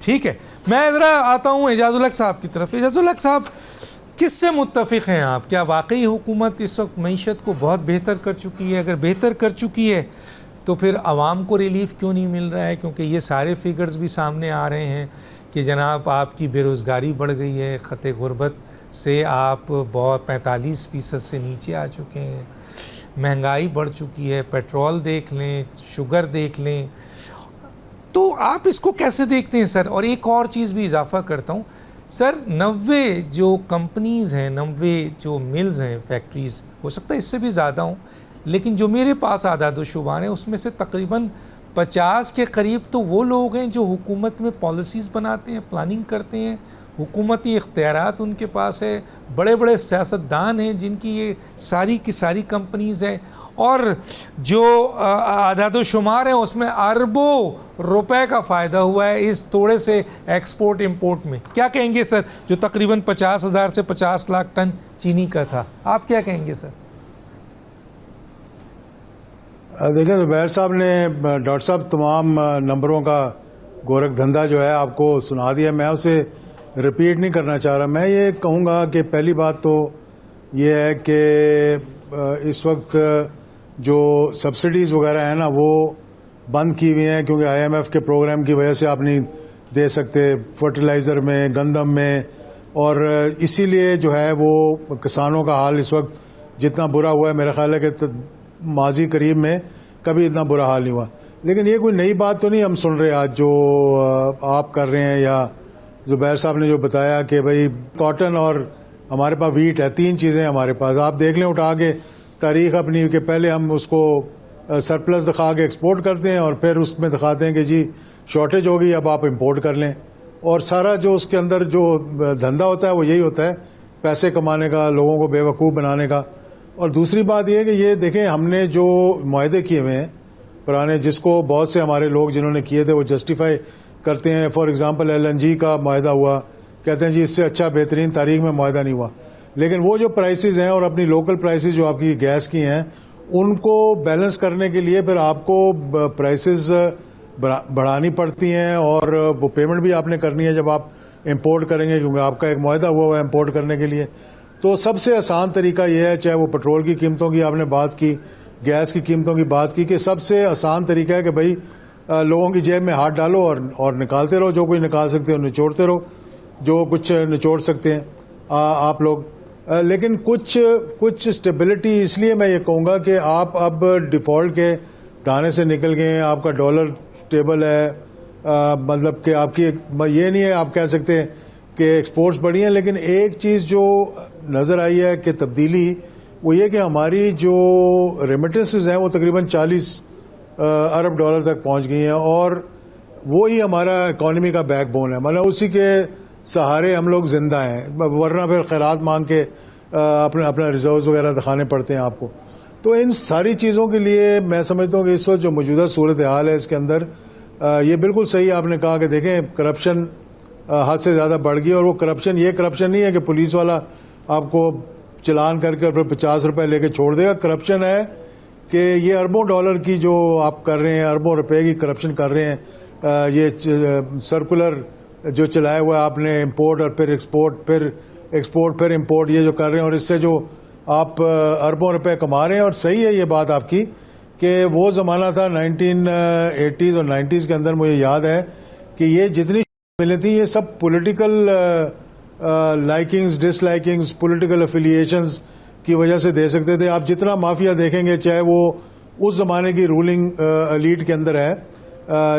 ठीक है, मैं ज़रा आता हूँ एजाजुल हक साहब की तरफ। एजाजुल हक साहब, किससे मुत्तफ़िक़ हैं आप? क्या वाकई हुकूमत इस वक्त मईशत को बहुत बेहतर कर चुकी है? अगर बेहतर कर चुकी है तो फिर आवाम को रिलीफ क्यों नहीं मिल रहा है? क्योंकि ये सारे फिगर्स भी सामने आ रहे हैं कि जनाब आपकी बेरोज़गारी बढ़ गई है, ख़त गुरबत से आप बहुत 45% से नीचे आ चुके हैं, महंगाई बढ़ चुकी है, पेट्रोल देख लें, शुगर देख लें, तो आप इसको कैसे देखते हैं सर? और एक और चीज़ भी इजाफ़ा करता हूँ सर, 90 जो कंपनीज़ हैं, 90 जो मिल्स हैं, फैक्ट्रीज़, हो सकता है इससे भी ज़्यादा हों, लेकिन जो मेरे पास आदाद शुमार हैं उसमें से तकरीबन 50 के करीब तो वो लोग हैं जो हुकूमत में पॉलिसीज़ बनाते हैं, प्लानिंग करते हैं, हुकूमती इख्तियारात उनके पास है, बड़े बड़े सियासतदान हैं जिनकी ये सारी की सारी कंपनीज़ हैं, और जो आदाद शुमार हैं उसमें अरबों रुपए का फ़ायदा हुआ है इस थोड़े से एक्सपोर्ट इंपोर्ट में। क्या कहेंगे सर, जो तकरीबन 50,000 से 50 लाख टन चीनी का था, आप क्या कहेंगे सर? देखिए ज़ुबैर साहब ने, डॉक्टर साहब तमाम नंबरों का गोरख धंधा जो है आपको सुना दिया, मैं उसे रिपीट नहीं करना चाह रहा। मैं ये कहूँगा कि पहली बात तो ये है कि इस वक्त जो सब्सिडीज़ वगैरह हैं ना वो बंद की हुई हैं, क्योंकि IMF के प्रोग्राम की वजह से आप नहीं दे सकते फर्टिलाइज़र में, गंदम में, और इसीलिए जो है वो किसानों का हाल इस वक्त जितना बुरा हुआ है, मेरा ख्याल है कि माजी करीब में कभी इतना बुरा हाल नहीं हुआ। लेकिन ये कोई नई बात तो नहीं हम सुन रहे आज जो आप कर रहे हैं, या ज़ुबैर साहब ने जो बताया कि भाई कॉटन और हमारे पास वीट है, 3 चीज़ें हमारे पास। आप देख लें उठा के तारीख अपनी, कि पहले हम उसको सरप्लस दिखा के एक्सपोर्ट करते हैं और फिर उसमें दिखाते हैं कि जी शॉर्टेज हो गई, अब आप इंपोर्ट कर लें। और सारा जो उसके अंदर जो धंधा होता है वो यही होता है, पैसे कमाने का, लोगों को बेवकूफ़ बनाने का। और दूसरी बात यह है कि ये देखें, हमने जो मुआहदे किए हुए हैं पुराने, जिसको बहुत से हमारे लोग जिन्होंने किए थे वो जस्टिफाई करते हैं। फॉर एग्जांपल LNG का मुआहदा हुआ, कहते हैं जी इससे अच्छा बेहतरीन तारीख में मुआहदा नहीं हुआ। लेकिन वो जो प्राइसेस हैं और अपनी लोकल प्राइसेस जो आपकी गैस की हैं, उनको बैलेंस करने के लिए फिर आपको प्राइसेस बढ़ानी पड़ती हैं, और वो पेमेंट भी आपने करनी है जब आप इंपोर्ट करेंगे, क्योंकि आपका एक मुआहदा हुआ है इंपोर्ट करने के लिए। तो सबसे आसान तरीका यह है, चाहे वो पेट्रोल की कीमतों की आपने बात की, गैस की कीमतों की बात की, कि सबसे आसान तरीका है कि भाई लोगों की जेब में हाथ डालो और निकालते रहो, जो कुछ निकाल सकते हो निचोड़ते रहो, जो कुछ निचोड़ सकते हैं आप लोग। लेकिन कुछ स्टेबिलिटी, इसलिए मैं ये कहूँगा कि आप अब डिफ़ॉल्ट के दाने से निकल गए हैं, आपका डॉलर स्टेबल है, मतलब कि आपकी ये नहीं है आप कह सकते हैं कि एक्सपोर्ट्स बढ़ी हैं। लेकिन एक चीज़ जो नज़र आई है कि तब्दीली, वो ये कि हमारी जो रेमिटेंसेस हैं वो तकरीबन 40 अरब डॉलर तक पहुंच गई हैं, और वो ही हमारा इकॉनमी का बैकबोन है, मतलब उसी के सहारे हम लोग जिंदा हैं, वरना फिर खैरात मांग के अपना रिजर्व्स वगैरह दिखाने पड़ते हैं आपको। तो इन सारी चीज़ों के लिए मैं समझता हूँ कि इस वक्त जो मौजूदा सूरत हाल है इसके अंदर ये बिल्कुल सही आपने कहा कि देखें करप्शन हद से ज़्यादा बढ़ गई, और वो करप्शन ये करप्शन नहीं है कि पुलिस वाला आपको चलान करके और फिर 50 रुपये लेके छोड़ देगा। करप्शन है कि ये अरबों डॉलर की जो आप कर रहे हैं, अरबों रुपए की करप्शन कर रहे हैं, ये सर्कुलर जो चलाया हुआ है आपने, इंपोर्ट और फिर एक्सपोर्ट, फिर एक्सपोर्ट फिर इंपोर्ट, ये जो कर रहे हैं, और इससे जो आप अरबों रुपए कमा रहे हैं। और सही है ये बात आपकी कि वो ज़माना था 1980s और 90s के अंदर, मुझे याद है कि ये जितनी मिली थी ये सब political likings, dislikings, political affiliations की वजह से दे सकते थे। आप जितना माफिया देखेंगे, चाहे वो उस ज़माने की रूलिंग एलीट के अंदर है,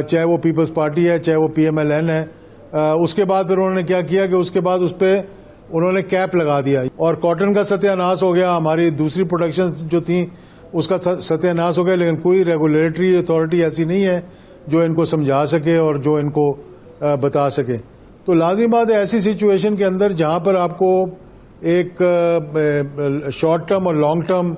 चाहे वो पीपल्स पार्टी है, चाहे वो PMLN है, उसके बाद फिर उन्होंने क्या किया कि उसके बाद उस पर उन्होंने कैप लगा दिया, और कॉटन का सत्यानाश हो गया, हमारी दूसरी प्रोडक्शन जो थी उसका सत्यानाश हो गया। लेकिन कोई रेगुलेटरी अथॉरिटी ऐसी नहीं है जो इनको समझा सके और जो इनको बता सके। तो लाजिम बात है ऐसी सिचुएशन के अंदर जहां पर आपको एक शॉर्ट टर्म और लॉन्ग टर्म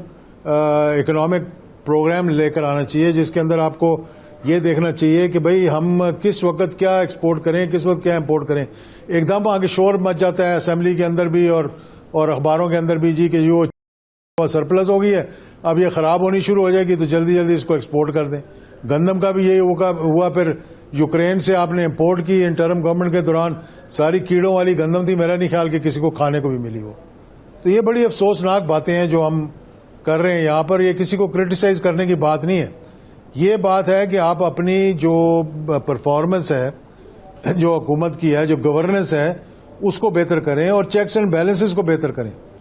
इकोनॉमिक प्रोग्राम लेकर आना चाहिए, जिसके अंदर आपको ये देखना चाहिए कि भाई हम किस वक्त क्या एक्सपोर्ट करें, किस वक्त क्या इंपोर्ट करें। एकदम आगे शोर मच जाता है असेंबली के अंदर भी और अखबारों के अंदर भी जी कि जो सरप्लस हो गई है, अब ये ख़राब होनी शुरू हो जाएगी तो जल्दी जल्दी इसको एक्सपोर्ट कर दें। गंदम का भी यही हुआ, फिर यूक्रेन से आपने इंपोर्ट की इंटरम गवर्नमेंट के दौरान, सारी कीड़ों वाली गंदम थी, मेरा नहीं ख्याल कि किसी को खाने को भी मिली वो। तो ये बड़ी अफसोसनाक बातें हैं जो हम कर रहे हैं यहाँ पर। ये किसी को क्रिटिसाइज करने की बात नहीं है, ये बात है कि आप अपनी जो परफॉर्मेंस है, जो हुकूमत की है, जो गवर्नेंस है, उसको बेहतर करें और चेक्स एंड बैलेंसेस को बेहतर करें।